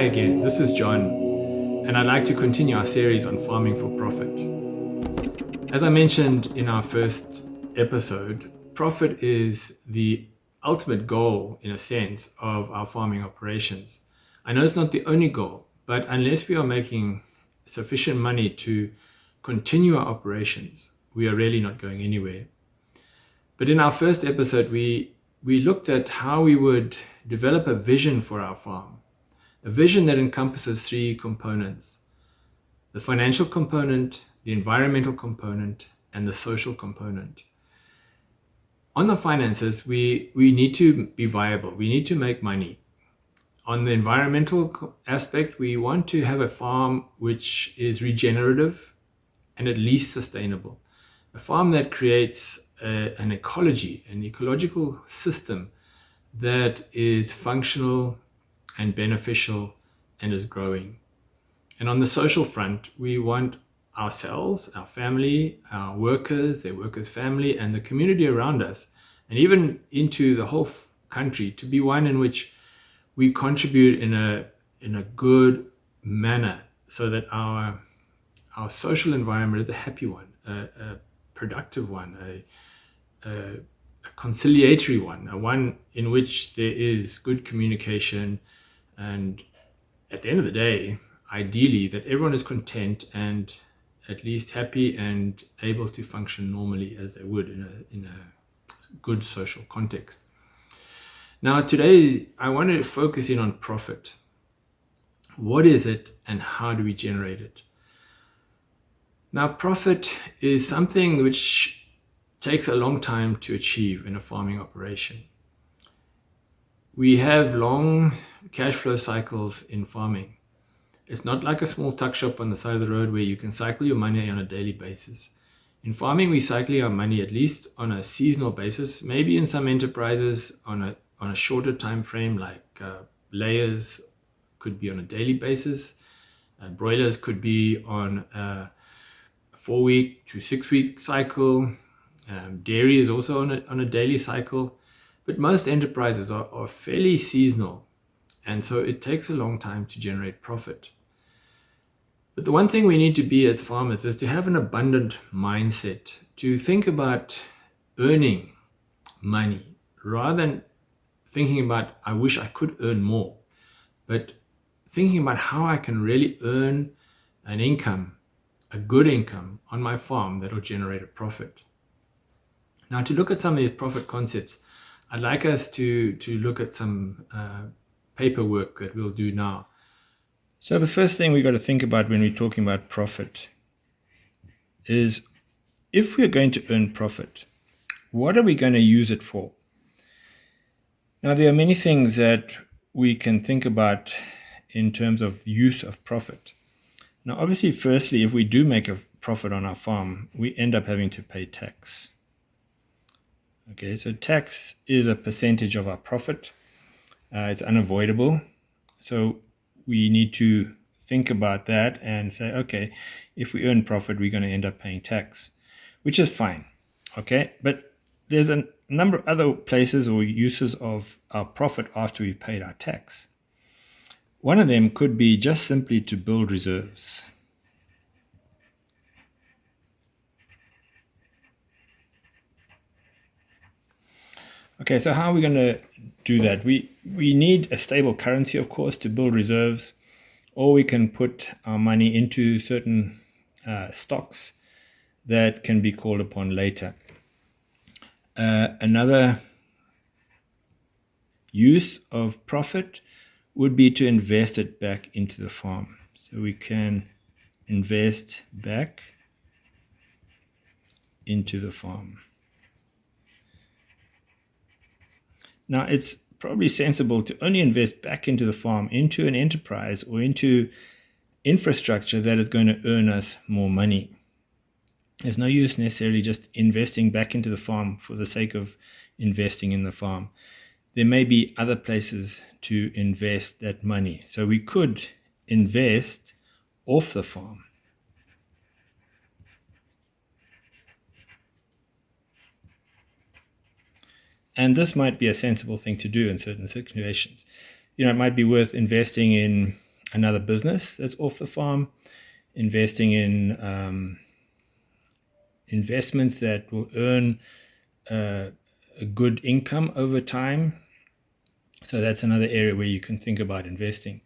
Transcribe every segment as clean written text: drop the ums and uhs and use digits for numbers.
again, this is John, and I'd like to continue our series on farming for profit. As I mentioned in our first episode, profit is the ultimate goal, in a sense, of our farming operations. I know it's not the only goal, but unless we are making sufficient money to continue our operations, we are really not going anywhere. But in our first episode, we looked at how we would develop a vision for our farm, a vision that encompasses three components: the financial component, the environmental component, and the social component. On the finances, we need to be viable. We need to make money. On the environmental aspect, we want to have a farm which is regenerative and at least sustainable. A farm that creates an ecology, an ecological system that is functional and beneficial and is growing. And on the social front, we want ourselves, our family, our workers, their workers' family, and the community around us, and even into the whole country, to be one in which we contribute in a good manner, so that our social environment is a happy one, a productive one, a conciliatory one, one in which there is good communication, and at the end of the day, ideally, that everyone is content and at least happy and able to function normally as they would in a good social context. Now, today, I want to focus in on profit. What is it and how do we generate it? Now, profit is something which takes a long time to achieve in a farming operation. We have long cash flow cycles in farming. It's not like a small tuck shop on the side of the road where you can cycle your money on a daily basis. In farming, we cycle our money at least on a seasonal basis, maybe in some enterprises on a shorter time frame, like layers could be on a daily basis. Broilers could be on a 4-week to 6-week cycle. Dairy is also on a daily cycle. But most enterprises are fairly seasonal, and so it takes a long time to generate profit. But the one thing we need to be as farmers is to have an abundant mindset, to think about earning money rather than thinking about, I wish I could earn more, but thinking about how I can really earn an income, a good income on my farm that will generate a profit. Now, to look at some of these profit concepts, I'd like us to look at some paperwork that we'll do now. So the first thing we've got to think about when we're talking about profit is, if we're going to earn profit, what are we going to use it for? Now, there are many things that we can think about in terms of use of profit. Now, obviously, firstly, if we do make a profit on our farm, we end up having to pay tax. Okay, so tax is a percentage of our profit. It's unavoidable. So we need to think about that and say, okay, if we earn profit, we're going to end up paying tax, which is fine. Okay, but there's a number of other places or uses of our profit after we paid our tax. One of them could be just simply to build reserves. Okay, so how are we going to do that? We need a stable currency, of course, to build reserves, or we can put our money into certain stocks that can be called upon later. Another use of profit would be to invest it back into the farm. So we can invest back into the farm. Now, it's probably sensible to only invest back into the farm, into an enterprise or into infrastructure that is going to earn us more money. There's no use necessarily just investing back into the farm for the sake of investing in the farm. There may be other places to invest that money. So we could invest off the farm. And this might be a sensible thing to do in certain situations. It might be worth investing in another business that's off the farm, investing in investments that will earn a good income over time. So that's another area where you can think about investing.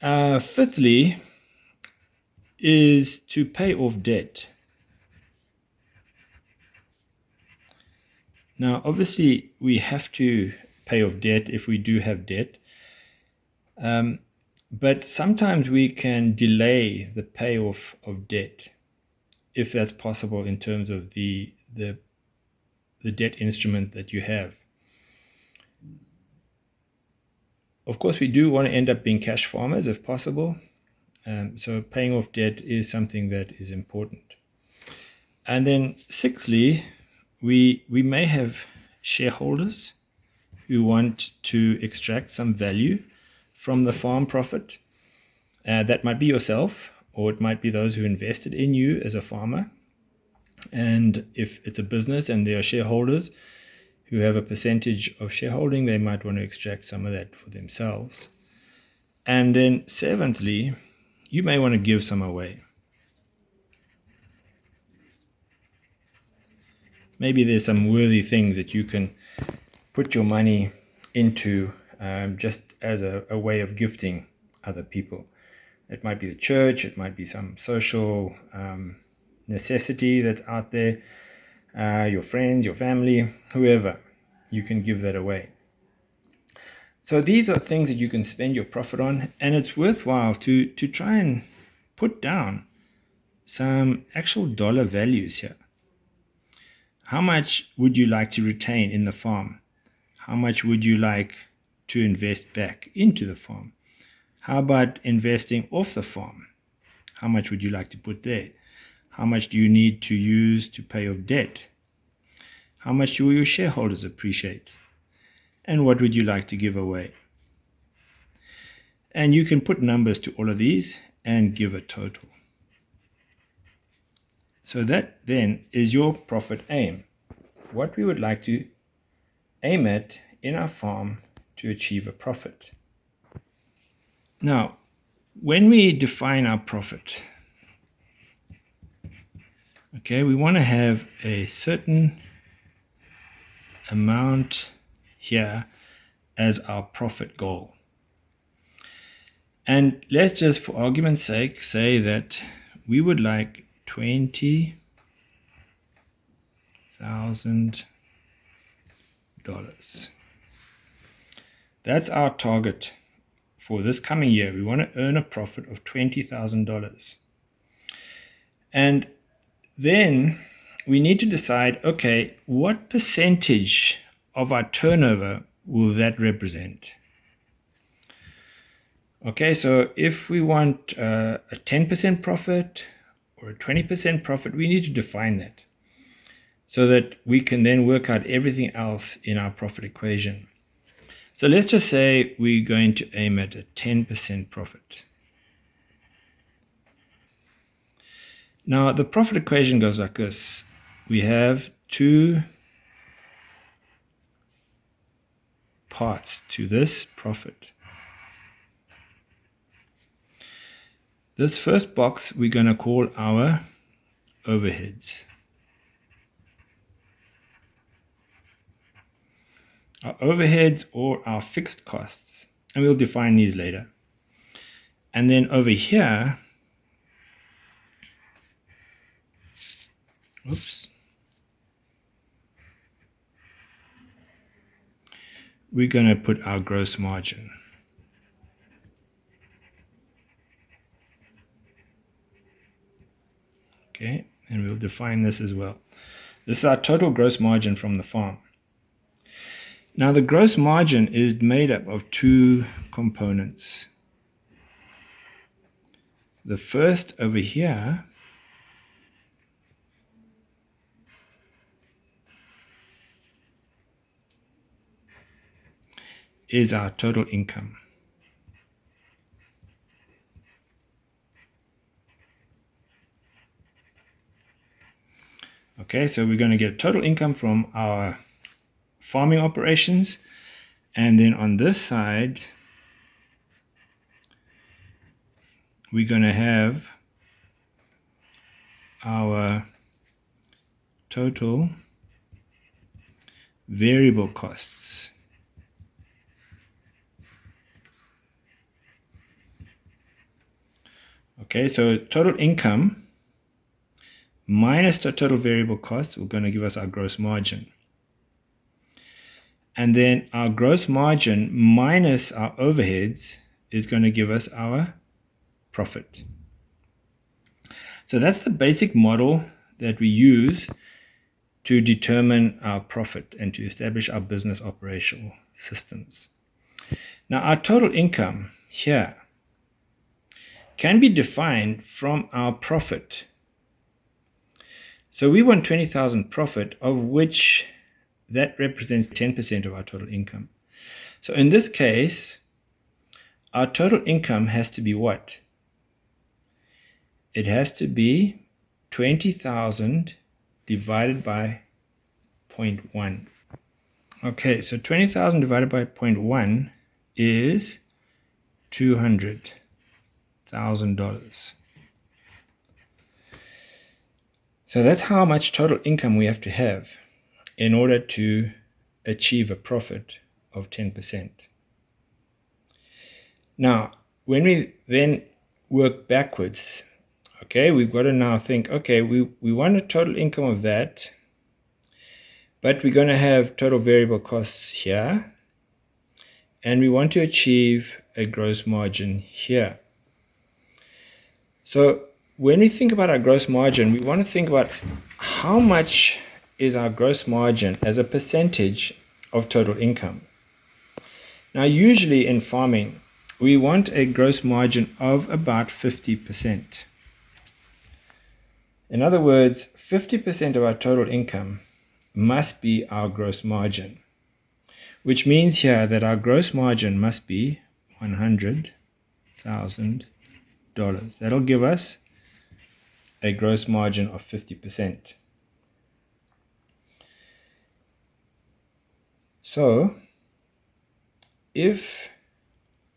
Fifthly is to pay off debt. Now, obviously, we have to pay off debt if we do have debt. But sometimes we can delay the payoff of debt if that's possible in terms of the debt instruments that you have. Of course, we do want to end up being cash farmers if possible. So paying off debt is something that is important. And then sixthly, we may have shareholders who want to extract some value from the farm profit. That might be yourself, or it might be those who invested in you as a farmer. And if it's a business and there are shareholders who have a percentage of shareholding, they might want to extract some of that for themselves. And then seventhly, you may want to give some away. Maybe there's some worthy things that you can put your money into just as a way of gifting other people. It might be the church, it might be some social necessity that's out there, your friends, your family, whoever, you can give that away. So these are things that you can spend your profit on, and it's worthwhile to try and put down some actual dollar values here. How much would you like to retain in the farm? How much would you like to invest back into the farm? How about investing off the farm? How much would you like to put there? How much do you need to use to pay off debt? How much will your shareholders appreciate? And what would you like to give away? And you can put numbers to all of these and give a total. So that then is your profit aim. What we would like to aim at in our farm to achieve a profit. Now, when we define our profit, okay, we want to have a certain amount here as our profit goal. And let's just, for argument's sake, say that we would like $20,000. That's our target for this coming year. We want to earn a profit of $20,000. And then we need to decide, okay, what percentage of our turnover will that represent? Okay, so if we want a 10% profit or a 20% profit, we need to define that so that we can then work out everything else in our profit equation. So let's just say we're going to aim at a 10% profit. Now, the profit equation goes like this. We have two parts to this profit. This first box we're going to call our overheads. Our overheads or our fixed costs, and we'll define these later. And then over here, we're going to put our gross margin. Okay, and we'll define this as well. This is our total gross margin from the farm. Now, the gross margin is made up of two components. The first over here is our total income. Okay, so we're going to get total income from our farming operations, and then on this side we're going to have our total variable costs. Okay, so total income minus the total variable costs, we're going to give us our gross margin. And then our gross margin minus our overheads is going to give us our profit. So that's the basic model that we use to determine our profit and to establish our business operational systems. Now, our total income here can be defined from our profit. So we want 20,000 profit, of which that represents 10% of our total income. So in this case, our total income has to be what? It has to be 20,000 divided by 0.1. Okay, so 20,000 divided by 0.1 is $200,000. So that's how much total income we have to have in order to achieve a profit of 10%. Now, when we then work backwards, okay, we've got to now think, okay, we want a total income of that, but we're going to have total variable costs here, and we want to achieve a gross margin here. So when we think about our gross margin, we want to think about how much is our gross margin as a percentage of total income. Now, usually in farming, we want a gross margin of about 50%. In other words, 50% of our total income must be our gross margin, which means here that our gross margin must be $100,000. That'll give us a gross margin of 50%. So if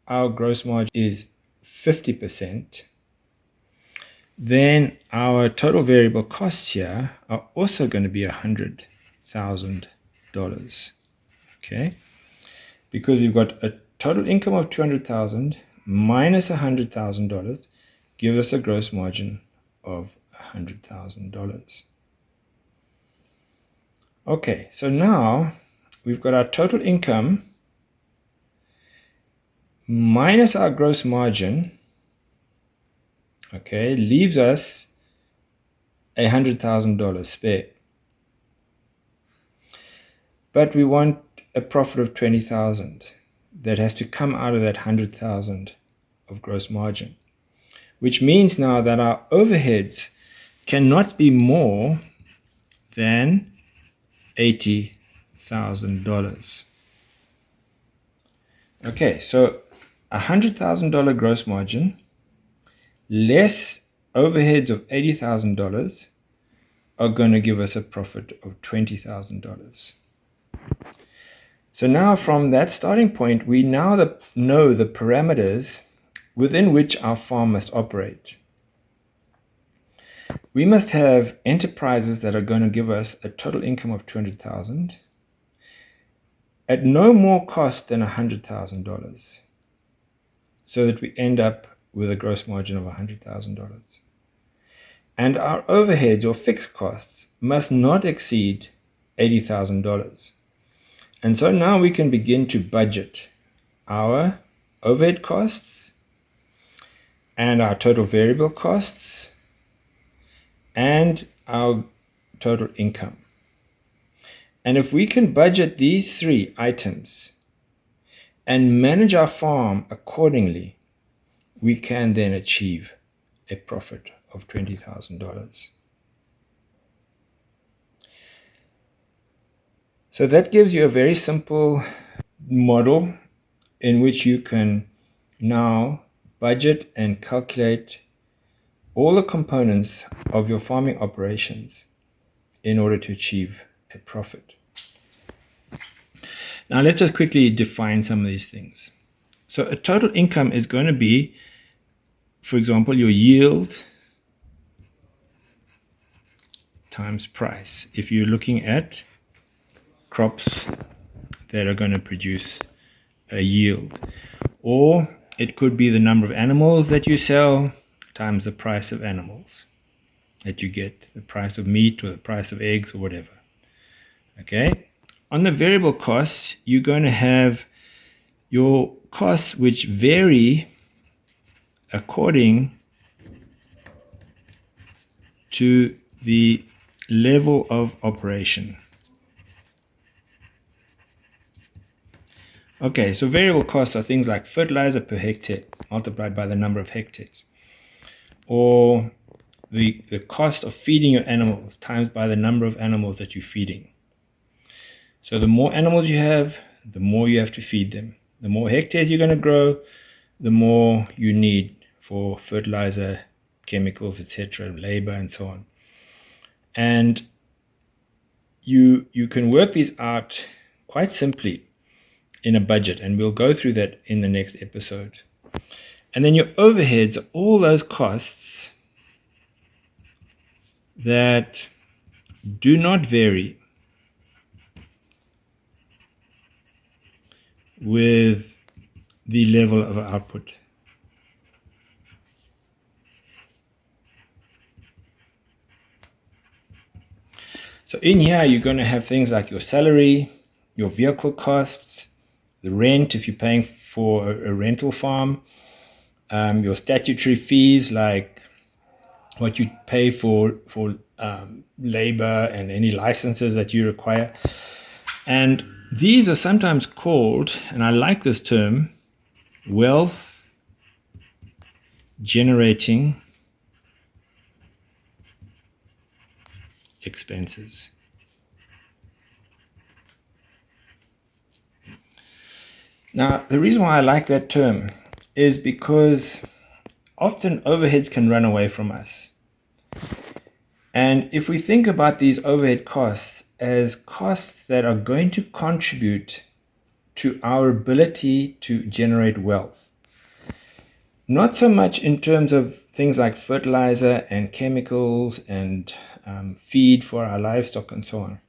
our gross margin is 50%, then our total variable costs here are also going to be $100,000. Okay, because we've got a total income of $200,000 minus $100,000 gives us a gross margin of $100,000. Okay, so now we've got our total income minus our gross margin, okay, leaves us $100,000 spare. But we want a profit of 20,000 that has to come out of that 100,000 of gross margin, which means now that our overheads cannot be more than $80,000. Okay, so $100,000 gross margin less overheads of $80,000 are going to give us a profit of $20,000. So now from that starting point, we now know the parameters within which our farm must operate. We must have enterprises that are going to give us a total income of $200,000 at no more cost than $100,000, so that we end up with a gross margin of $100,000. And our overheads or fixed costs must not exceed $80,000. And so now we can begin to budget our overhead costs and our total variable costs and our total income. And if we can budget these three items and manage our farm accordingly, we can then achieve a profit of $20,000. So that gives you a very simple model in which you can now budget and calculate all the components of your farming operations in order to achieve a profit. Now let's just quickly define some of these things. So a total income is going to be for example, your yield times price. If you're looking at crops that are going to produce a yield, or it could be the number of animals that you sell times the price of animals that you get, the price of meat or the price of eggs or whatever. Okay, on the variable costs, you're going to have your costs which vary according to the level of operation. Okay, so variable costs are things like fertilizer per hectare multiplied by the number of hectares, or the cost of feeding your animals times by the number of animals that you're feeding. So the more animals you have, the more you have to feed them. The more hectares you're going to grow, the more you need for fertilizer, chemicals, etc., labor, and so on. And you can work these out quite simply in a budget, and we'll go through that in the next episode. And then your overheads are all those costs that do not vary with the level of output. So in here, you're going to have things like your salary, your vehicle costs, the rent if you're paying for a rental farm, your statutory fees like what you pay for labor and any licenses that you require. And these are sometimes called, and I like this term, wealth generating expenses. Now, the reason why I like that term is because often overheads can run away from us. And if we think about these overhead costs as costs that are going to contribute to our ability to generate wealth, not so much in terms of things like fertilizer and chemicals and feed for our livestock and so on,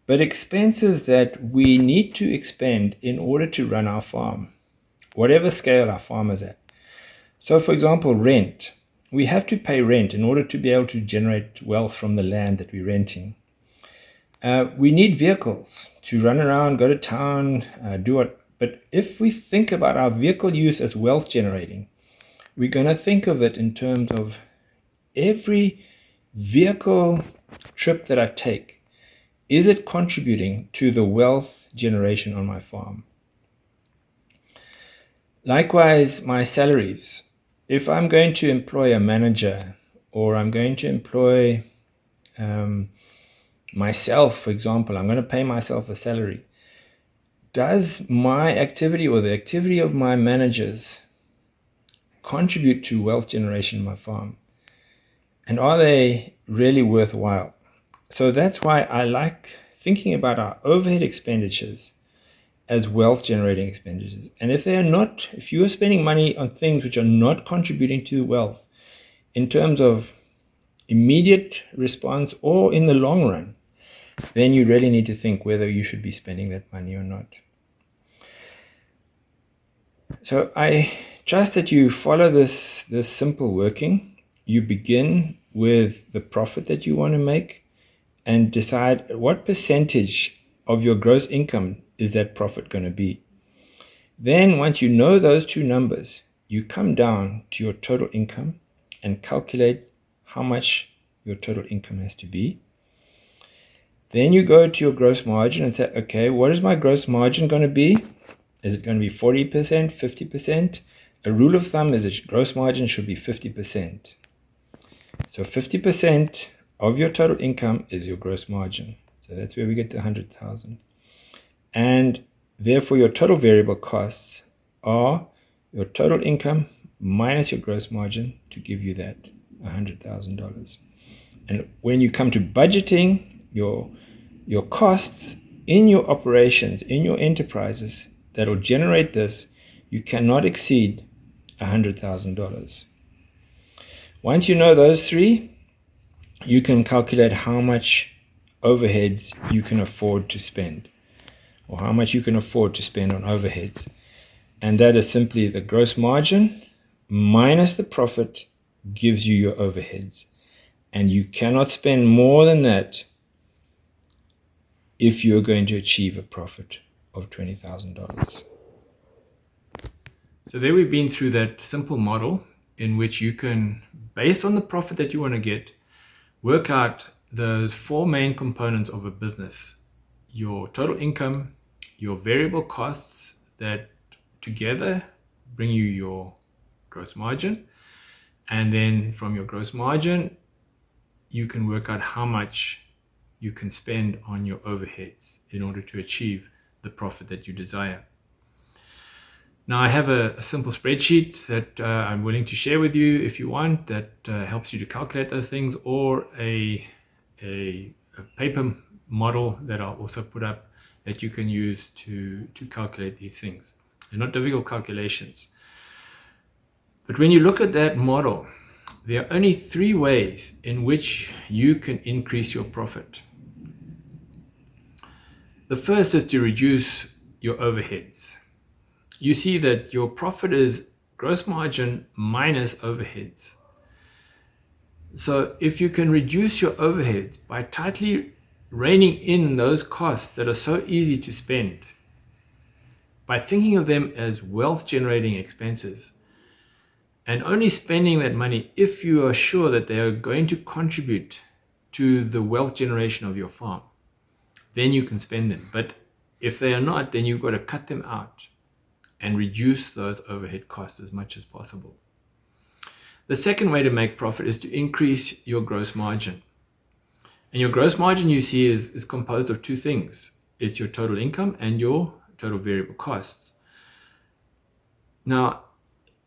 but expenses that we need to expend in order to run our farm, whatever scale our farm is at. So, for example, rent. We have to pay rent in order to be able to generate wealth from the land that we're renting. We need vehicles to run around, go to town, do what. But if we think about our vehicle use as wealth generating, we're going to think of it in terms of every vehicle trip that I take. Is it contributing to the wealth generation on my farm? Likewise, my salaries. If I'm going to employ a manager, or I'm going to employ myself, for example, I'm going to pay myself a salary. Does my activity or the activity of my managers contribute to wealth generation in my farm? And are they really worthwhile? So that's why I like thinking about our overhead expenditures as wealth generating expenditures. And if they are not, if you are spending money on things which are not contributing to wealth in terms of immediate response or in the long run, then you really need to think whether you should be spending that money or not. So I trust that you follow this simple working. You begin with the profit that you want to make and decide what percentage of your gross income is that profit going to be. Then once you know those two numbers, you come down to your total income and calculate how much your total income has to be. Then you go to your gross margin and say, okay, what is my gross margin going to be? Is it going to be 40%, 50%? A rule of thumb is that gross margin should be 50%. So 50% of your total income is your gross margin. So that's where we get to 100,000. And therefore your total variable costs are your total income minus your gross margin to give you that $100,000. And when you come to budgeting your costs in your operations, in your enterprises that will generate this, you cannot exceed $100,000. Once you know those three, you can calculate how much overheads you can afford to spend, or how much you can afford to spend on overheads. And that is simply the gross margin minus the profit gives you your overheads. And you cannot spend more than that if you're going to achieve a profit of $20,000. So there we've been through that simple model in which you can, based on the profit that you want to get, work out the four main components of a business: your total income, your variable costs that together bring you your gross margin, and then from your gross margin you can work out how much you can spend on your overheads in order to achieve the profit that you desire. Now, I have a simple spreadsheet that I'm willing to share with you if you want, that helps you to calculate those things, or a paper model that I'll also put up that you can use to calculate these things. They're not difficult calculations. But when you look at that model, there are only three ways in which you can increase your profit. The first is to reduce your overheads. You see that your profit is gross margin minus overheads. So if you can reduce your overheads by tightly reining in those costs that are so easy to spend, by thinking of them as wealth generating expenses, and only spending that money if you are sure that they are going to contribute to the wealth generation of your farm, then you can spend them. But if they are not, then you've got to cut them out and reduce those overhead costs as much as possible. The second way to make profit is to increase your gross margin. And your gross margin, you see, is composed of two things. It's your total income and your total variable costs. Now,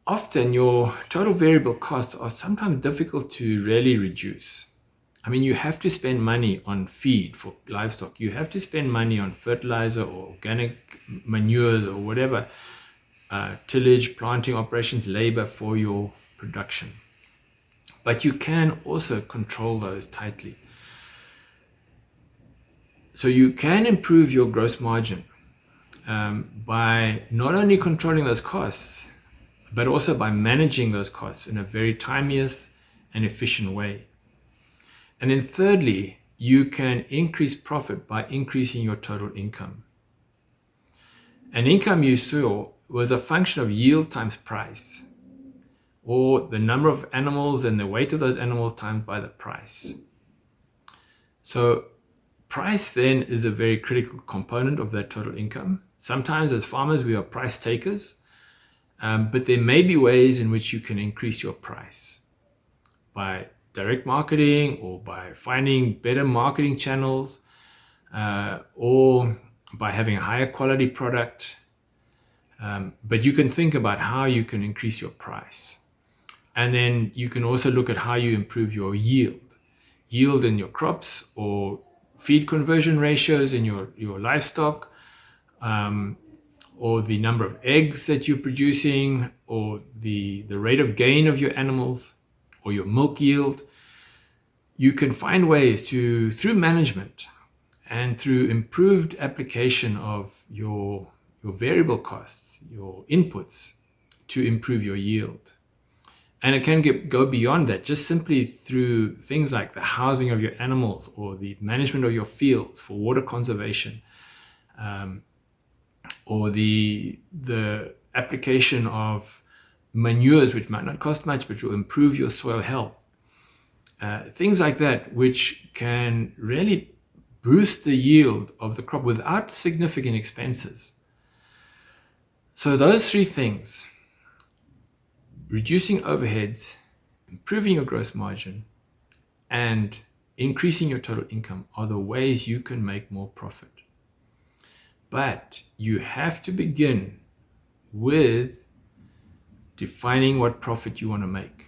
often your total variable costs are sometimes difficult to really reduce. I mean, you have to spend money on feed for livestock. You have to spend money on fertilizer or organic manures or whatever, tillage, planting operations, labor for your production. But you can also control those tightly. So you can improve your gross margin by not only controlling those costs, but also by managing those costs in a very timeous and efficient way. And then thirdly, you can increase profit by increasing your total income. And income, you saw, was a function of yield times price, or the number of animals and the weight of those animals times by the price. So price then is a very critical component of that total income. Sometimes as farmers we are price takers, but there may be ways in which you can increase your price by direct marketing, or by finding better marketing channels, or by having a higher quality product. But you can think about how you can increase your price. And then you can also look at how you improve your yield in your crops, or feed conversion ratios in your livestock, or the number of eggs that you're producing, or the rate of gain of your animals, or your milk yield. You can find ways to, through management and through improved application of your variable costs, your inputs, to improve your yield. And it can go beyond that, just simply through things like the housing of your animals, or the management of your fields for water conservation, or the application of manures, which might not cost much but will improve your soil health. Things like that, which can really boost the yield of the crop without significant expenses. So those three things: reducing overheads, improving your gross margin, and increasing your total income, are the ways you can make more profit. But you have to begin with defining what profit you want to make.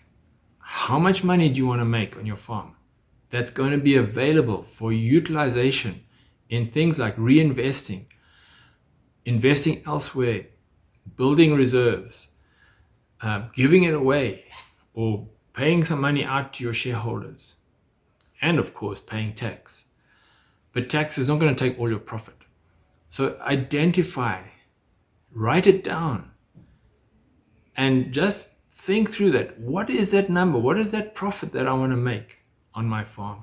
How much money do you want to make on your farm? That's going to be available for utilization in things like reinvesting, investing elsewhere, building reserves, giving it away, or paying some money out to your shareholders, and of course paying tax. But tax is not going to take all your profit. So identify, write it down, and just think through that. What is that number? What is that profit that I want to make on my farm?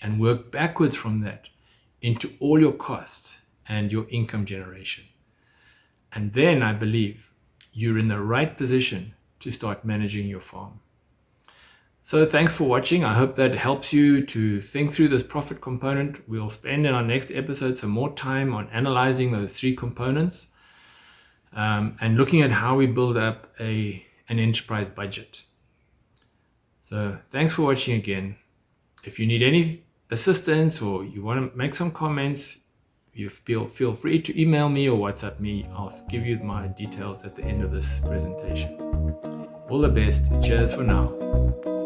And work backwards from that into all your costs and your income generation. And then I believe you're in the right position to start managing your farm. So thanks for watching. I hope that helps you to think through this profit component. We'll spend in our next episode some more time on analyzing those three components and looking at how we build up an enterprise budget. So thanks for watching again. If you need any assistance or you want to make some comments, you feel free to email me or WhatsApp me. I'll give you my details at the end of this presentation. All the best. Cheers for now.